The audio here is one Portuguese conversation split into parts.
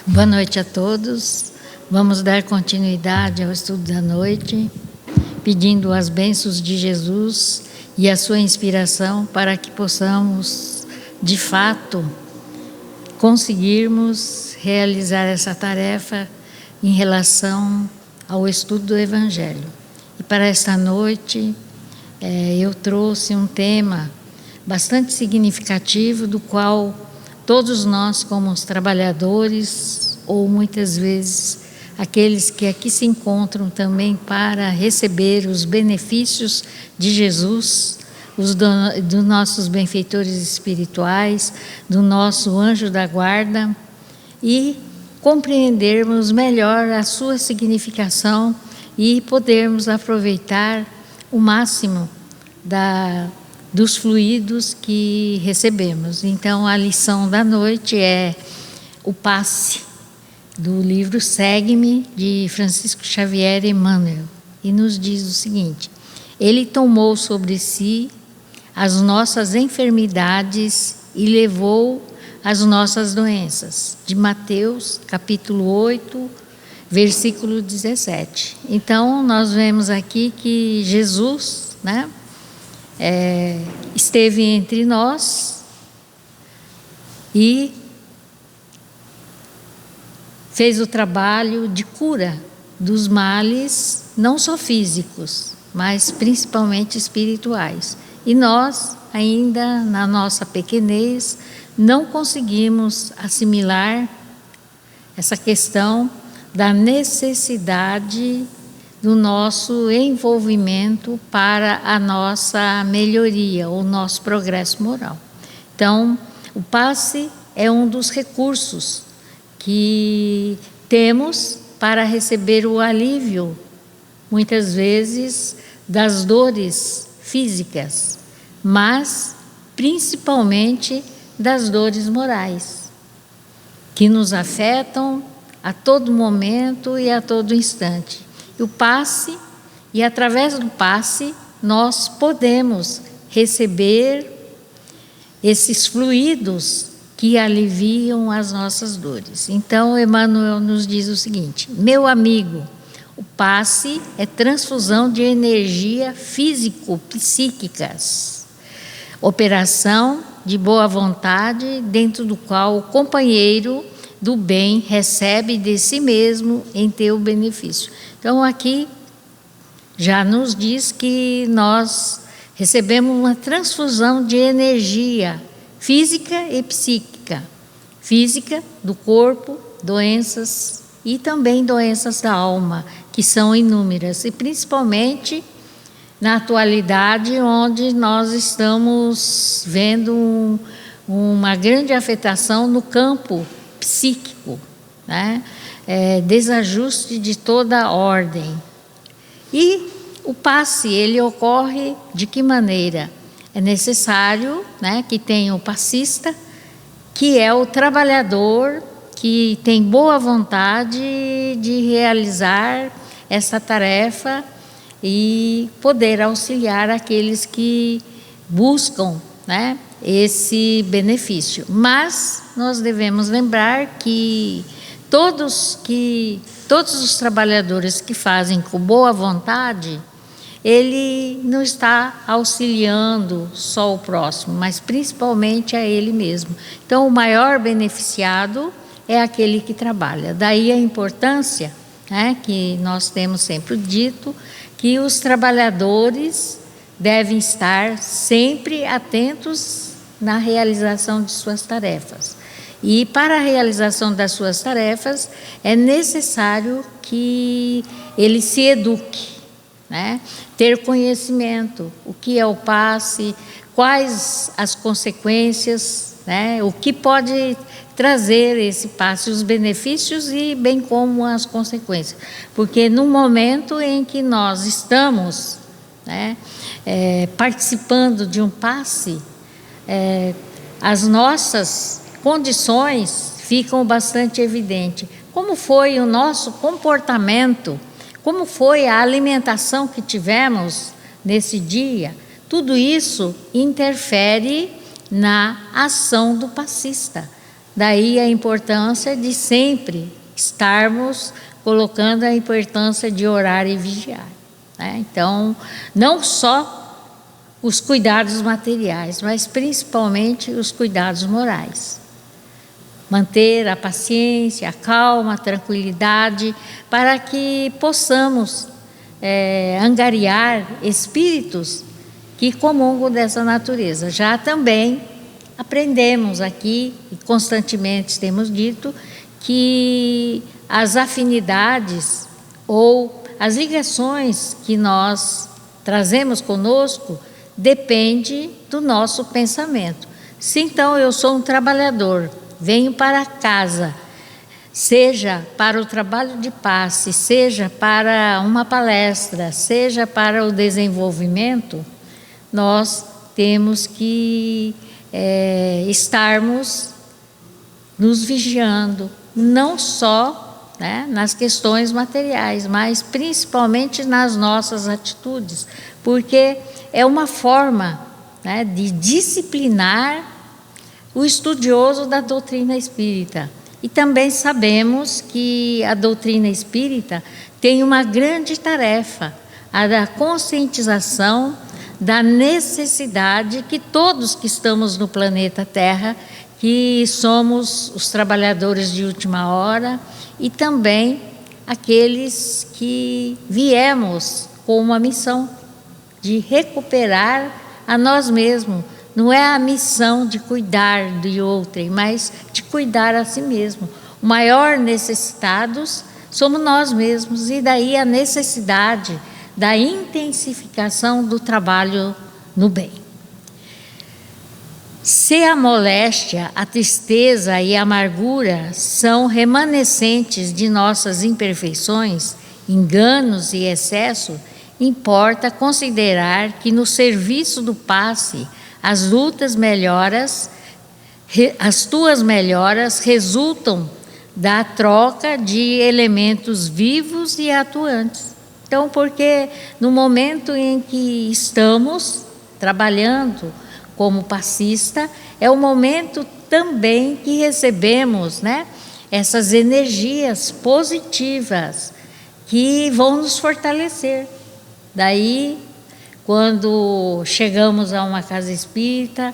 Boa noite a todos. Vamos dar continuidade ao estudo da noite, pedindo as bênçãos de Jesus e a sua inspiração para que possamos, de fato, conseguirmos realizar essa tarefa em relação ao estudo do Evangelho. E para esta noite, eu trouxe um tema bastante significativo, do qual todos nós, como os trabalhadores, ou muitas vezes aqueles que aqui se encontram também para receber os benefícios de Jesus, dos nossos benfeitores espirituais, do nosso anjo da guarda, e compreendermos melhor a sua significação e podermos aproveitar o máximo dos fluidos que recebemos. Então, a lição da noite é o passe do livro Segue-me, de Francisco Xavier Emmanuel, e nos diz o seguinte: ele tomou sobre si as nossas enfermidades e levou as nossas doenças, de Mateus, capítulo 8, versículo 17. Então, nós vemos aqui que Jesus, esteve entre nós e fez o trabalho de cura dos males, não só físicos, mas principalmente espirituais. E nós, ainda na nossa pequenez, não conseguimos assimilar essa questão da necessidade do nosso envolvimento para a nossa melhoria, o nosso progresso moral. Então, o passe é um dos recursos que temos para receber o alívio, muitas vezes, das dores físicas, mas principalmente das dores morais, que nos afetam a todo momento e a todo instante. O passe, e através do passe, nós podemos receber esses fluidos que aliviam as nossas dores. Então, Emmanuel nos diz o seguinte: meu amigo, o passe é transfusão de energia físico-psíquicas, operação de boa vontade, dentro do qual o companheiro do bem recebe de si mesmo em teu benefício. Então, aqui já nos diz que nós recebemos uma transfusão de energia física e psíquica. Física do corpo, doenças, e também doenças da alma, que são inúmeras, e principalmente na atualidade, onde nós estamos vendo uma grande afetação no campo psíquico, desajuste de toda a ordem. E o passe, ele ocorre de que maneira? É necessário que tenha o passista, que é o trabalhador que tem boa vontade de realizar essa tarefa e poder auxiliar aqueles que buscam esse benefício. Mas nós devemos lembrar que todos os trabalhadores que fazem com boa vontade, ele não está auxiliando só o próximo, mas principalmente a ele mesmo. Então, o maior beneficiado é aquele que trabalha. Daí a importância, que nós temos sempre dito, que os trabalhadores devem estar sempre atentos na realização de suas tarefas. E para a realização das suas tarefas é necessário que ele se eduque, ter conhecimento, o que é o passe, quais as consequências, o que pode trazer esse passe, os benefícios e bem como as consequências. Porque no momento em que nós estamos participando de um passe, as nossas condições ficam bastante evidentes. Como foi o nosso comportamento, como foi a alimentação que tivemos nesse dia, tudo isso interfere na ação do passista, Daí a importância de sempre estarmos colocando a importância de orar e vigiar, né? Então, não só os cuidados materiais, mas principalmente os cuidados morais. Manter a paciência, a calma, a tranquilidade, para que possamos angariar espíritos que comungam dessa natureza. Já também aprendemos aqui, e constantemente temos dito, que as afinidades ou as ligações que nós trazemos conosco depende do nosso pensamento. Se então eu sou um trabalhador, venho para casa, seja para o trabalho de passe, seja para uma palestra, seja para o desenvolvimento, nós temos que estarmos nos vigiando, não só, né, nas questões materiais, mas principalmente nas nossas atitudes, porque é uma forma, né, de disciplinar o estudioso da doutrina espírita. E também sabemos que a doutrina espírita tem uma grande tarefa, a da conscientização da necessidade que todos que estamos no planeta Terra, que somos os trabalhadores de última hora e também aqueles que viemos com uma missão de recuperar a nós mesmos. Não é a missão de cuidar de outrem, mas de cuidar a si mesmo. O maior necessitados somos nós mesmos, e daí a necessidade da intensificação do trabalho no bem. Se a moléstia, a tristeza e a amargura são remanescentes de nossas imperfeições, enganos e excesso, importa considerar que no serviço do passe, as tuas melhoras resultam da troca de elementos vivos e atuantes. Então, porque no momento em que estamos trabalhando como passista, é o momento também que recebemos, né, essas energias positivas que vão nos fortalecer. Daí, quando chegamos a uma casa espírita,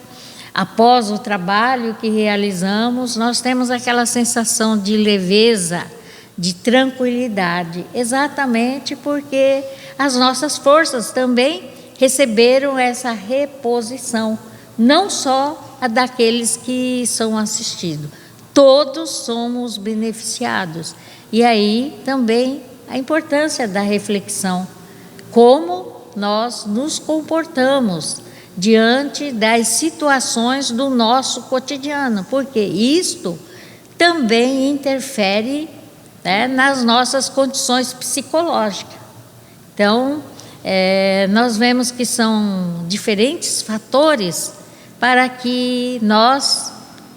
após o trabalho que realizamos, nós temos aquela sensação de leveza, de tranquilidade, exatamente porque as nossas forças também receberam essa reposição, não só a daqueles que são assistidos, todos somos beneficiados. E aí também a importância da reflexão, como nós nos comportamos diante das situações do nosso cotidiano, porque isto também interfere, né, nas nossas condições psicológicas. Então, nós vemos que são diferentes fatores para que nós,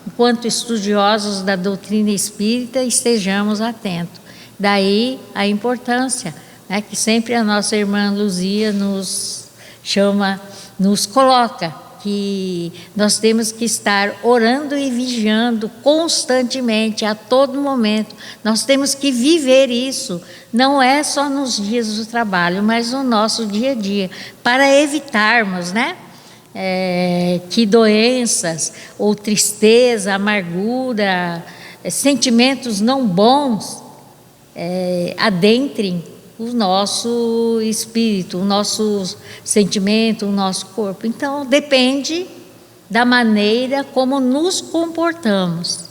enquanto estudiosos da doutrina espírita, estejamos atentos. Daí a importância, né, que sempre a nossa irmã Luzia nos chama, nos coloca, que nós temos que estar orando e vigiando constantemente, a todo momento. Nós temos que viver isso, não é só nos dias do trabalho, mas no nosso dia a dia, para evitarmos, né, que doenças ou tristeza, amargura, sentimentos não bons adentrem o nosso espírito, o nosso sentimento, o nosso corpo. Então, depende da maneira como nos comportamos.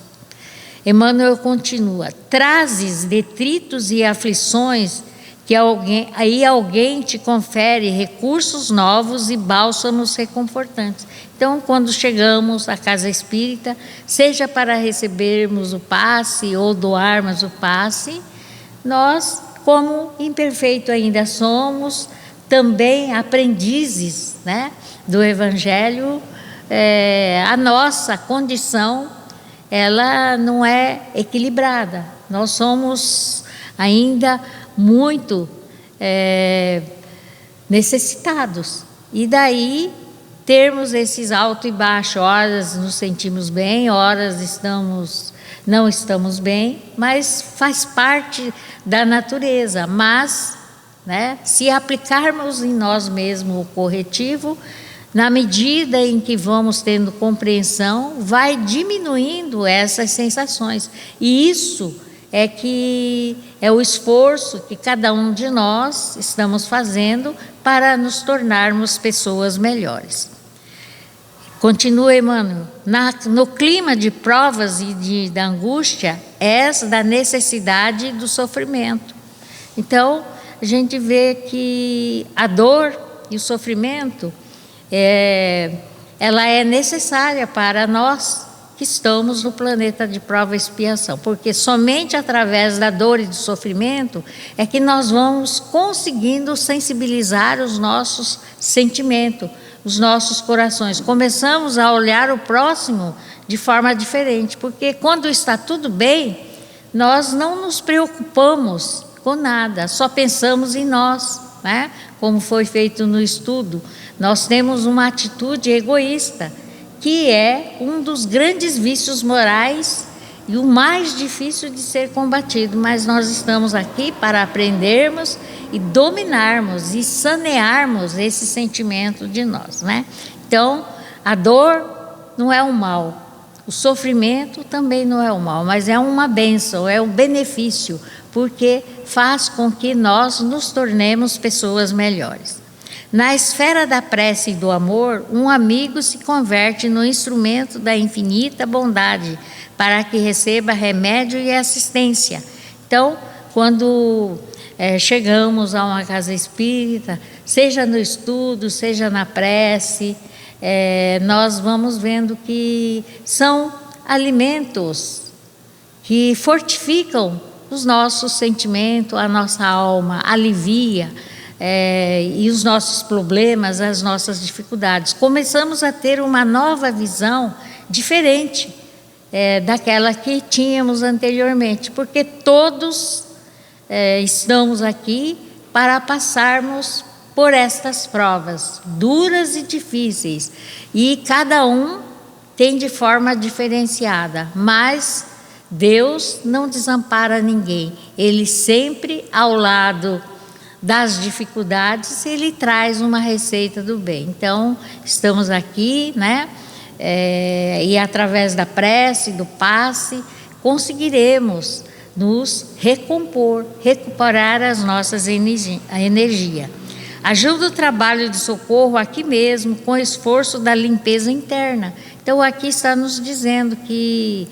Emmanuel continua: trazes detritos e aflições que alguém te confere recursos novos e bálsamos reconfortantes. Então, quando chegamos à casa espírita, seja para recebermos o passe ou doarmos o passe, nós, como imperfeito ainda somos, também aprendizes, né, do Evangelho, a nossa condição, ela não é equilibrada. Nós somos ainda muito necessitados. E daí termos esses alto e baixo, horas nos sentimos bem, horas não estamos bem, mas faz parte da natureza. Mas, né, se aplicarmos em nós mesmos o corretivo, na medida em que vamos tendo compreensão, vai diminuindo essas sensações. E isso é que é o esforço que cada um de nós estamos fazendo para nos tornarmos pessoas melhores. Continua Emmanuel. No clima de provas e da angústia, essa da necessidade do sofrimento. Então, a gente vê que a dor e o sofrimento, ela é necessária para nós que estamos no planeta de prova e expiação, porque somente através da dor e do sofrimento é que nós vamos conseguindo sensibilizar os nossos sentimentos, os nossos corações. Começamos a olhar o próximo de forma diferente, porque quando está tudo bem, nós não nos preocupamos com nada, só pensamos em nós, né? Como foi feito no estudo, nós temos uma atitude egoísta, que é um dos grandes vícios morais e o mais difícil de ser combatido, mas nós estamos aqui para aprendermos e dominarmos e sanearmos esse sentimento de nós, né? Então, a dor não é um mal, o sofrimento também não é um mal, mas é uma bênção, é um benefício, porque faz com que nós nos tornemos pessoas melhores. Na esfera da prece e do amor, um amigo se converte no instrumento da infinita bondade para que receba remédio e assistência. Então, quando chegamos a uma casa espírita, seja no estudo, seja na prece, nós vamos vendo que são alimentos que fortificam os nossos sentimentos, a nossa alma, alivia e os nossos problemas, as nossas dificuldades. Começamos a ter uma nova visão diferente daquela que tínhamos anteriormente, porque todos estamos aqui para passarmos por estas provas duras e difíceis, e cada um tem de forma diferenciada, mas Deus não desampara ninguém. Ele sempre ao lado das dificuldades, Ele traz uma receita do bem. Então, estamos aqui, né? E através da prece, do passe, conseguiremos nos recompor, recuperar as nossas energia. Ajuda o trabalho de socorro aqui mesmo, com o esforço da limpeza interna. Então, aqui está nos dizendo que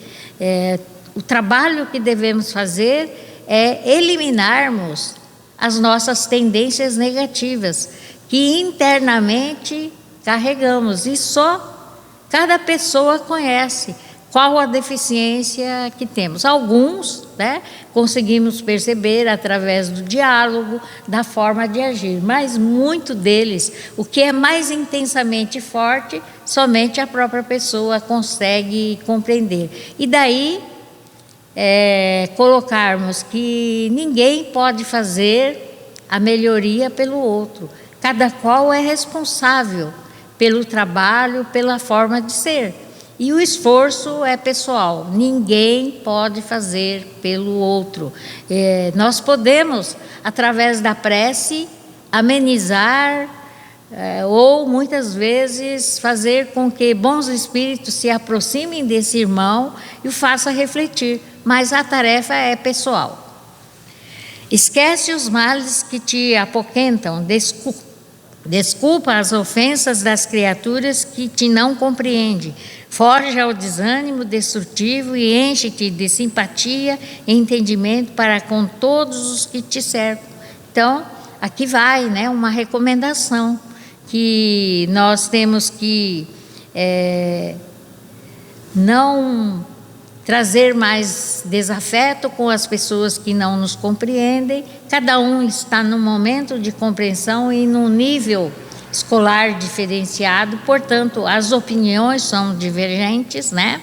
o trabalho que devemos fazer é eliminarmos as nossas tendências negativas, que internamente carregamos, e só cada pessoa conhece qual a deficiência que temos. Alguns, né, conseguimos perceber através do diálogo, da forma de agir, mas muito deles, o que é mais intensamente forte, somente a própria pessoa consegue compreender. E daí colocarmos que ninguém pode fazer a melhoria pelo outro, cada qual é responsável pelo trabalho, pela forma de ser, e o esforço é pessoal, ninguém pode fazer pelo outro. Nós podemos, através da prece, amenizar ou muitas vezes fazer com que bons espíritos se aproximem desse irmão e o façam refletir, mas a tarefa é pessoal. Esquece os males que te apoquentam, desculpa as ofensas das criaturas que te não compreendem, foge ao desânimo destrutivo e enche-te de simpatia e entendimento para com todos os que te cercam. Então, aqui vai, né, uma recomendação, que nós temos que não trazer mais desafeto com as pessoas que não nos compreendem. Cada um está num momento de compreensão e num nível escolar diferenciado, portanto, as opiniões são divergentes, né?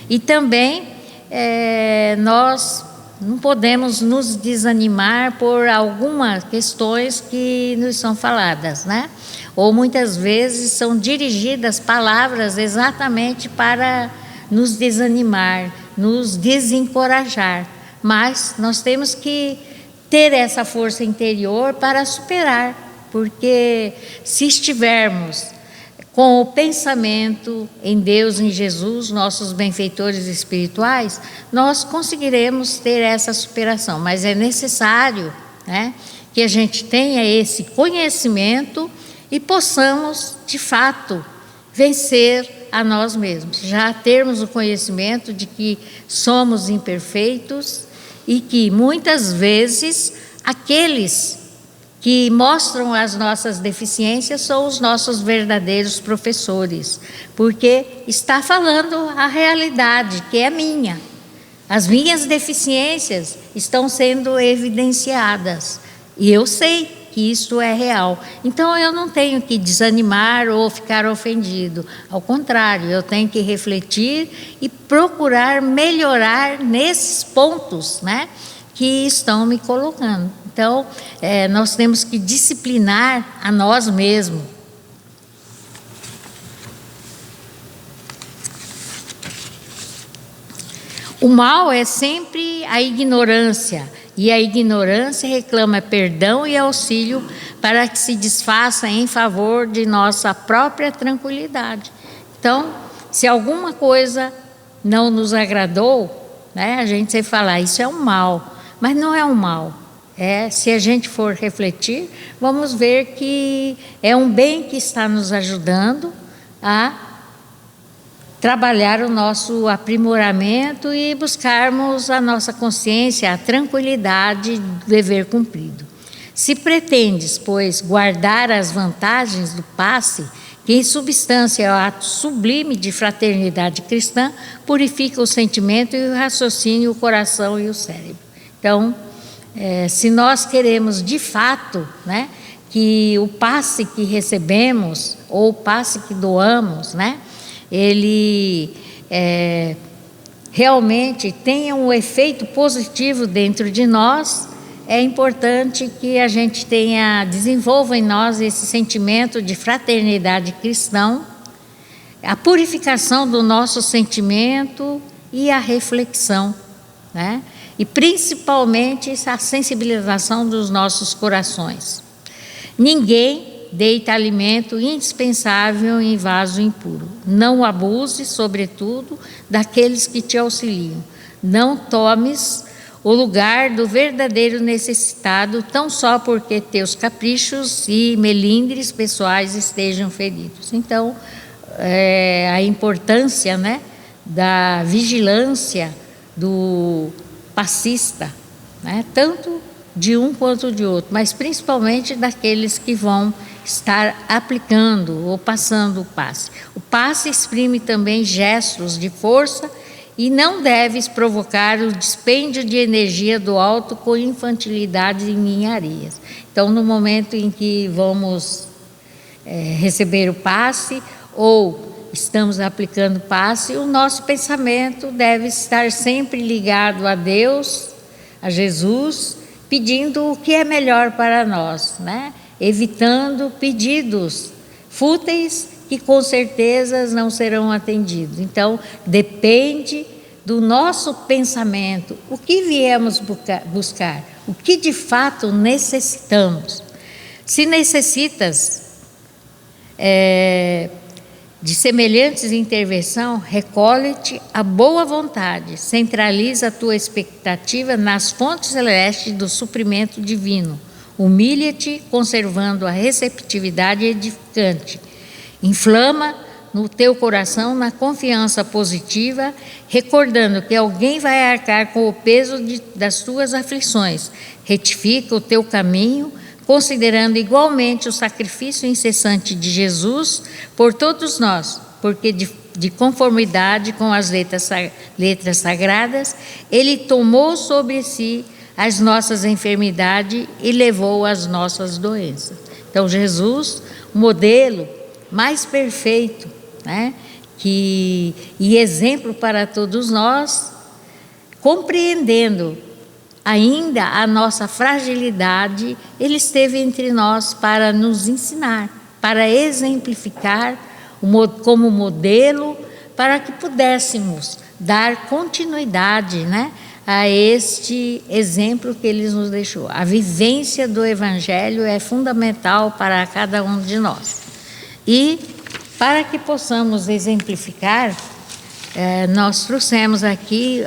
E também nós não podemos nos desanimar por algumas questões que nos são faladas, né? ou muitas vezes são dirigidas palavras exatamente para nos desanimar, nos desencorajar. Mas nós temos que ter essa força interior para superar, porque se estivermos com o pensamento em Deus, em Jesus, nossos benfeitores espirituais, nós conseguiremos ter essa superação. Mas é necessário, né, que a gente tenha esse conhecimento e possamos, de fato, vencer a nós mesmos. Já termos o conhecimento de que somos imperfeitos e que muitas vezes aqueles que mostram as nossas deficiências são os nossos verdadeiros professores, porque está falando a realidade que é minha. As minhas deficiências estão sendo evidenciadas e eu sei que isso é real. Então eu não tenho que desanimar ou ficar ofendido. Ao contrário, eu tenho que refletir e procurar melhorar nesses pontos, né, que estão me colocando. Então, nós temos que disciplinar a nós mesmos. O mal é sempre a ignorância, e a ignorância reclama perdão e auxílio para que se desfaça em favor de nossa própria tranquilidade. Então, se alguma coisa não nos agradou, né, a gente sempre fala, isso é um mal, mas não é um mal. Se a gente for refletir, vamos ver que é um bem que está nos ajudando a trabalhar o nosso aprimoramento e buscarmos a nossa consciência, a tranquilidade do dever cumprido. Se pretendes, pois, guardar as vantagens do passe, que em substância é o ato sublime de fraternidade cristã, purifica o sentimento e o raciocínio, o coração e o cérebro. Então, se nós queremos de fato, né, que o passe que recebemos ou o passe que doamos, né, ele realmente tenha um efeito positivo dentro de nós, é importante que a gente desenvolva em nós esse sentimento de fraternidade cristão, a purificação do nosso sentimento e a reflexão, né? E principalmente a sensibilização dos nossos corações. Ninguém deita alimento indispensável em vaso impuro. Não abuse, sobretudo, daqueles que te auxiliam. Não tomes o lugar do verdadeiro necessitado, tão só porque teus caprichos e melindres pessoais estejam feridos. Então, a importância, né, da vigilância do passista, né, tanto de um quanto de outro, mas principalmente daqueles que vão estar aplicando ou passando o passe. O passe exprime também gestos de força e não deves provocar o dispêndio de energia do alto com infantilidade e ninharias. Então, no momento em que vamos receber o passe ou estamos aplicando o passe, o nosso pensamento deve estar sempre ligado a Deus, a Jesus, pedindo o que é melhor para nós, né? Evitando pedidos fúteis que com certeza não serão atendidos. Então, depende do nosso pensamento, o que viemos buscar, o que de fato necessitamos. Se necessitas de semelhantes intervenção, recolhe-te a boa vontade, centraliza a tua expectativa nas fontes celestes do suprimento divino, humilha-te conservando a receptividade edificante, inflama no teu coração na confiança positiva, recordando que alguém vai arcar com o peso das tuas aflições, retifica o teu caminho, considerando igualmente o sacrifício incessante de Jesus por todos nós, porque de conformidade com as letras sagradas, Ele tomou sobre si as nossas enfermidades e levou as nossas doenças. Então, Jesus, o modelo mais perfeito, né, e exemplo para todos nós, compreendendo ainda a nossa fragilidade, Ele esteve entre nós para nos ensinar, para exemplificar como modelo, para que pudéssemos dar continuidade, né, a este exemplo que ele nos deixou. A vivência do Evangelho é fundamental para cada um de nós. E para que possamos exemplificar, nós trouxemos aqui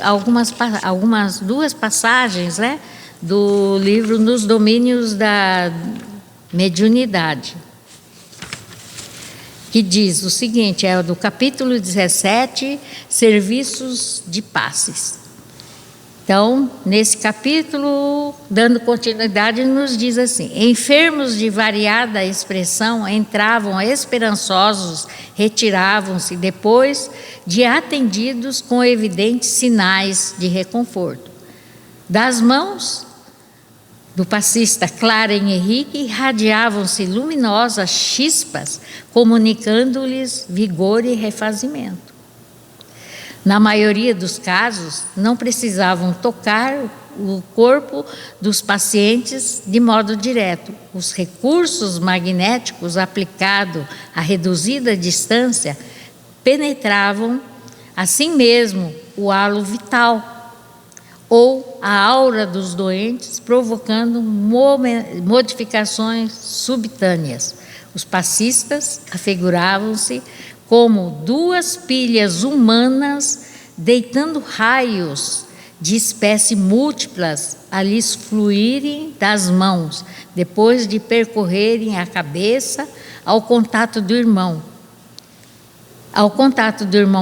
duas passagens, né, do livro Nos Domínios da Mediunidade, que diz o seguinte, é do capítulo 17, Serviços de Passes. Então, nesse capítulo, dando continuidade, nos diz assim: enfermos de variada expressão entravam esperançosos, retiravam-se depois de atendidos com evidentes sinais de reconforto. Das mãos do passista Claren Henrique irradiavam-se luminosas chispas, comunicando-lhes vigor e refazimento. Na maioria dos casos, não precisavam tocar o corpo dos pacientes de modo direto. Os recursos magnéticos aplicados a reduzida distância penetravam, assim mesmo, o halo vital ou a aura dos doentes, provocando modificações subitâneas. Os passistas afiguravam-se como duas pilhas humanas deitando raios de espécie múltiplas a lhes fluírem das mãos, depois de percorrerem a cabeça ao contato do irmão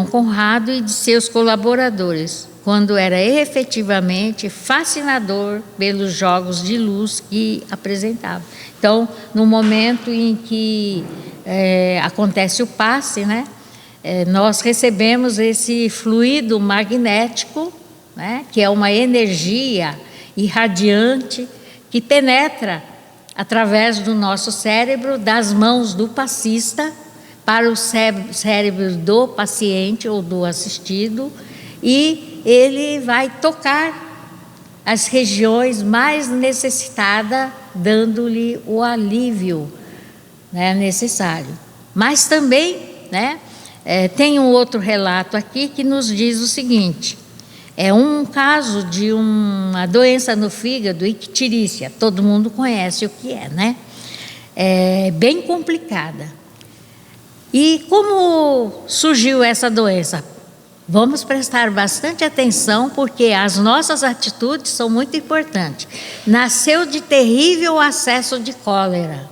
Conrado e de seus colaboradores, quando era efetivamente fascinador pelos jogos de luz que apresentava. Então, no momento em que acontece o passe, né, nós recebemos esse fluido magnético, né, que é uma energia irradiante que penetra através do nosso cérebro, das mãos do passista para o cérebro do paciente ou do assistido, e ele vai tocar as regiões mais necessitadas, dando-lhe o alívio, né, necessário. Mas também, né, tem um outro relato aqui que nos diz o seguinte: é um caso de uma doença no fígado, icterícia, todo mundo conhece o que é, né? É bem complicada. E como surgiu essa doença? Vamos prestar bastante atenção, porque as nossas atitudes são muito importantes. Nasceu de terrível acesso de cólera,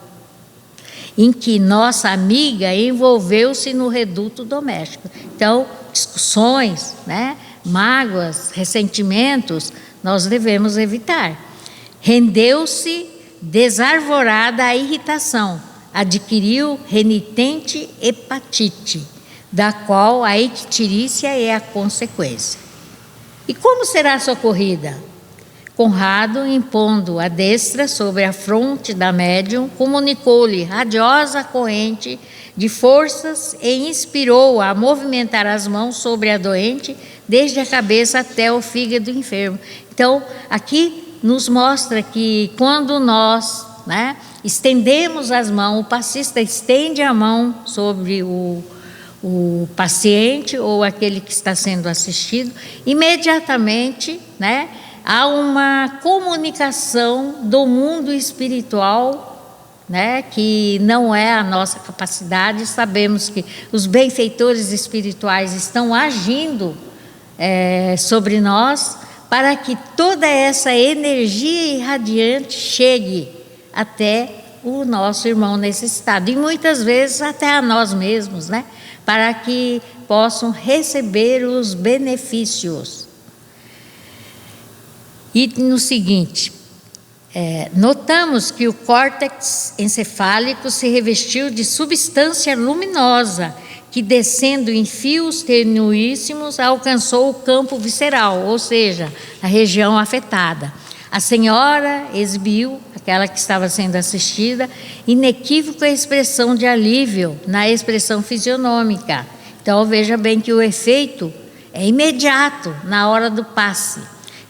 em que nossa amiga envolveu-se no reduto doméstico. Então, discussões, né, mágoas, ressentimentos, nós devemos evitar. Rendeu-se desarvorada a irritação, adquiriu renitente hepatite, da qual a icterícia é a consequência. E como será socorrida? Conrado, impondo a destra sobre a fronte da médium, comunicou-lhe radiosa corrente de forças e inspirou-a a movimentar as mãos sobre a doente, desde a cabeça até o fígado enfermo. Então, aqui nos mostra que quando nós, né, estendemos as mãos, o passista estende a mão sobre o paciente ou aquele que está sendo assistido, imediatamente, né, há uma comunicação do mundo espiritual, né, que não é a nossa capacidade. Sabemos que os benfeitores espirituais estão agindo sobre nós para que toda essa energia irradiante chegue até o nosso irmão necessitado, e muitas vezes até a nós mesmos, né, para que possam receber os benefícios. E no seguinte, notamos que o córtex encefálico se revestiu de substância luminosa, que descendo em fios tenuíssimos alcançou o campo visceral, ou seja, a região afetada. A senhora exibiu, aquela que estava sendo assistida, inequívoca expressão de alívio na expressão fisionômica. Então veja bem que o efeito é imediato na hora do passe,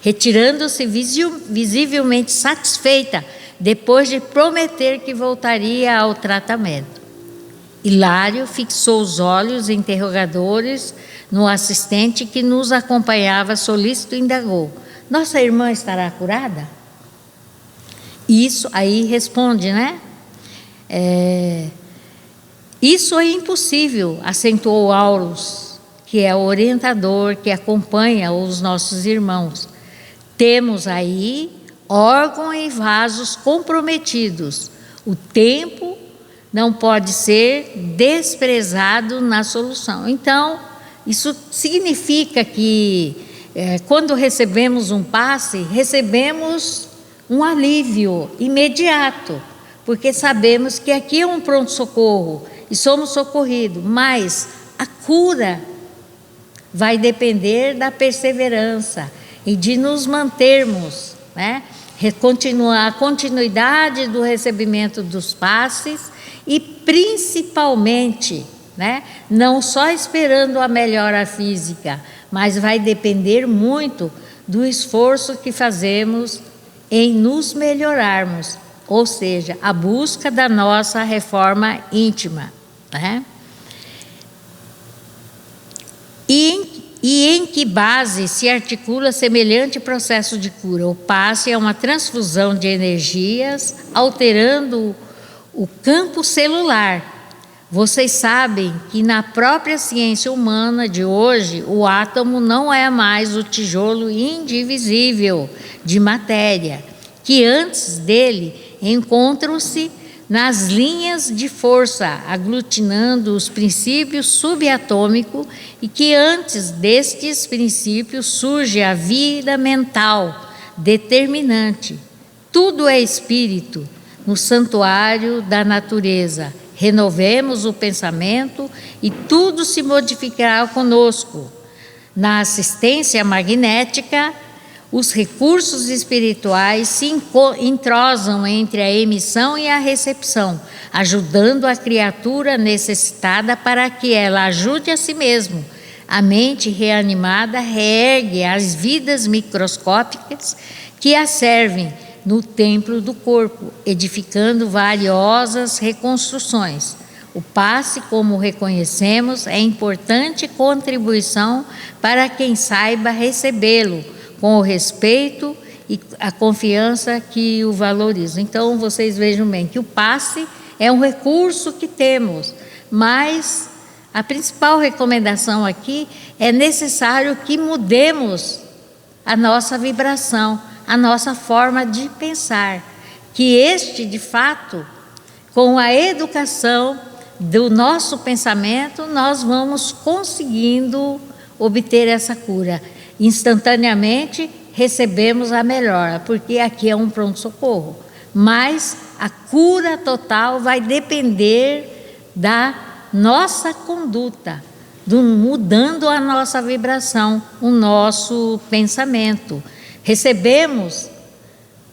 retirando-se visivelmente satisfeita, depois de prometer que voltaria ao tratamento. Hilário fixou os olhos interrogadores no assistente que nos acompanhava solícito e indagou: nossa irmã estará curada? Isso aí responde, né? Isso é impossível, acentuou Aulus, que é o orientador que acompanha os nossos irmãos. Temos aí órgãos e vasos comprometidos. O tempo não pode ser desprezado na solução. Então, isso significa que quando recebemos um passe, recebemos um alívio imediato, porque sabemos que aqui é um pronto-socorro e somos socorridos, mas a cura vai depender da perseverança e de nos mantermos, né? A continuidade do recebimento dos passes e principalmente, né, não só esperando a melhora física, mas vai depender muito do esforço que fazemos em nos melhorarmos, ou seja, a busca da nossa reforma íntima, né? E em que base se articula semelhante processo de cura? O passe é uma transfusão de energias alterando o campo celular. Vocês sabem que na própria ciência humana de hoje, o átomo não é mais o tijolo indivisível de matéria, que antes dele encontram-se nas linhas de força, aglutinando os princípios subatômicos, e que antes destes princípios surge a vida mental determinante. Tudo é espírito no santuário da natureza. Renovemos o pensamento e tudo se modificará conosco. Na assistência magnética, os recursos espirituais se entrosam entre a emissão e a recepção, ajudando a criatura necessitada para que ela ajude a si mesma. A mente reanimada reergue as vidas microscópicas que a servem no templo do corpo, edificando valiosas reconstruções. O passe, como reconhecemos, é importante contribuição para quem saiba recebê-lo, com o respeito e a confiança que o valoriza. Então, vocês vejam bem que o passe é um recurso que temos, mas a principal recomendação aqui é necessário que mudemos a nossa vibração, a nossa forma de pensar, que de fato, com a educação do nosso pensamento, nós vamos conseguindo obter essa cura. Instantaneamente recebemos a melhora, porque aqui é um pronto-socorro, mas a cura total vai depender da nossa conduta, mudando a nossa vibração, o nosso pensamento. Recebemos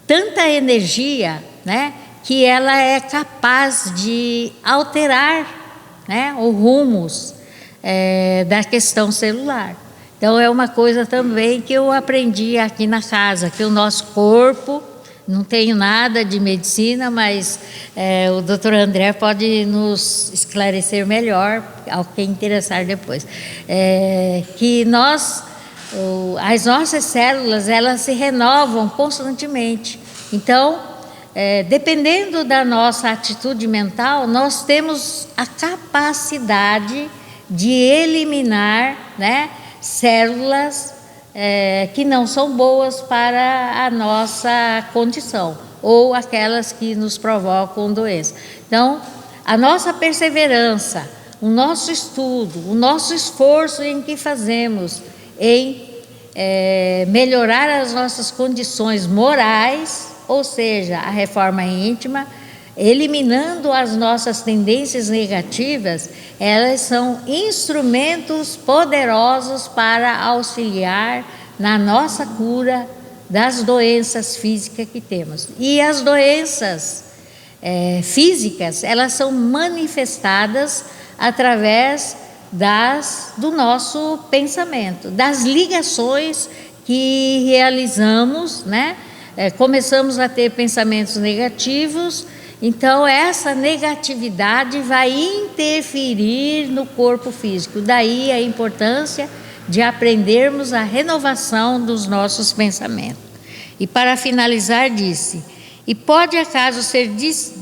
tanta energia, né, que ela é capaz de alterar, né, os rumos da questão celular. Então, é uma coisa também que eu aprendi aqui na casa, que o nosso corpo, não tenho nada de medicina, mas o doutor André pode nos esclarecer melhor, ao que interessar depois, que as nossas células, elas se renovam constantemente. Então, dependendo da nossa atitude mental, nós temos a capacidade de eliminar, né, células que não são boas para a nossa condição, ou aquelas que nos provocam doença. Então, a nossa perseverança, o nosso estudo, o nosso esforço em que fazemos em melhorar as nossas condições morais, ou seja, a reforma íntima, eliminando as nossas tendências negativas, elas são instrumentos poderosos para auxiliar na nossa cura das doenças físicas que temos. E as doenças físicas, elas são manifestadas através do nosso pensamento, das ligações que realizamos, né? Começamos a ter pensamentos negativos Então, essa negatividade vai interferir no corpo físico. Daí a importância de aprendermos a renovação dos nossos pensamentos. E para finalizar, disse: e pode acaso ser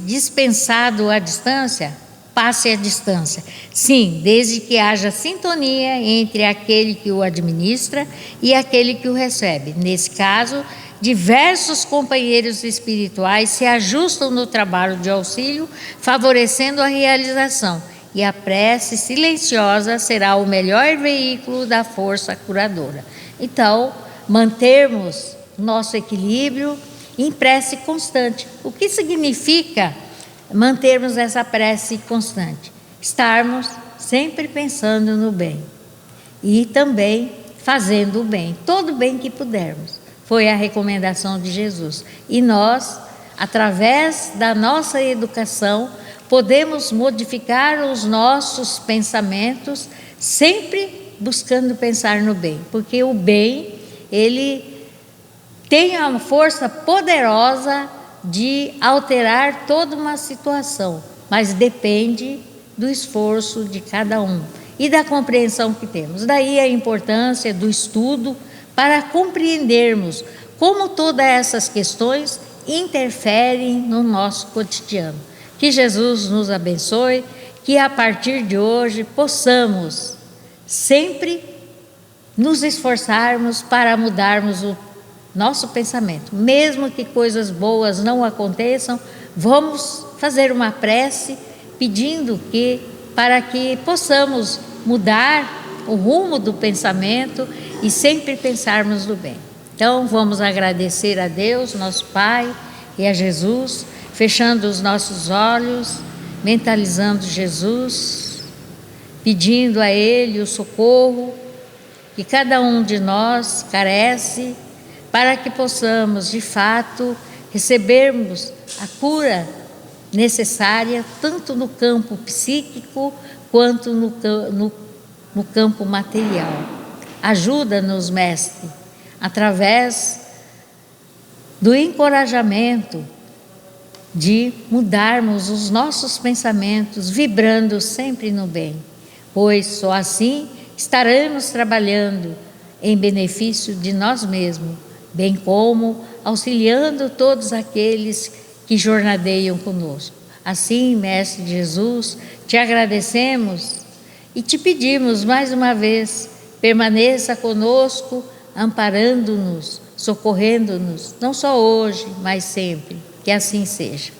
dispensado à distância? Passe à distância. Sim, desde que haja sintonia entre aquele que o administra e aquele que o recebe. Nesse caso, diversos companheiros espirituais se ajustam no trabalho de auxílio, favorecendo a realização. E a prece silenciosa será o melhor veículo da força curadora. Então, mantermos nosso equilíbrio em prece constante. O que significa mantermos essa prece constante? Estarmos sempre pensando no bem e também fazendo o bem, todo o bem que pudermos. Foi a recomendação de Jesus. E nós, através da nossa educação, podemos modificar os nossos pensamentos, sempre buscando pensar no bem, porque o bem, ele tem a força poderosa de alterar toda uma situação, mas depende do esforço de cada um e da compreensão que temos. Daí a importância do estudo para compreendermos como todas essas questões interferem no nosso cotidiano. Que Jesus nos abençoe, que a partir de hoje possamos sempre nos esforçarmos para mudarmos o nosso pensamento. Mesmo que coisas boas não aconteçam, vamos fazer uma prece pedindo para que possamos mudar o rumo do pensamento e sempre pensarmos no bem. Então vamos agradecer a Deus, nosso Pai, e a Jesus, fechando os nossos olhos, mentalizando Jesus, pedindo a Ele o socorro que cada um de nós carece, para que possamos, de fato, recebermos a cura necessária, tanto no campo psíquico, quanto no campo material. Ajuda-nos, Mestre, através do encorajamento de mudarmos os nossos pensamentos, vibrando sempre no bem, pois só assim estaremos trabalhando em benefício de nós mesmos, bem como auxiliando todos aqueles que jornadeiam conosco. Assim, Mestre Jesus, te agradecemos e te pedimos mais uma vez, permaneça conosco, amparando-nos, socorrendo-nos, não só hoje, mas sempre. Que assim seja.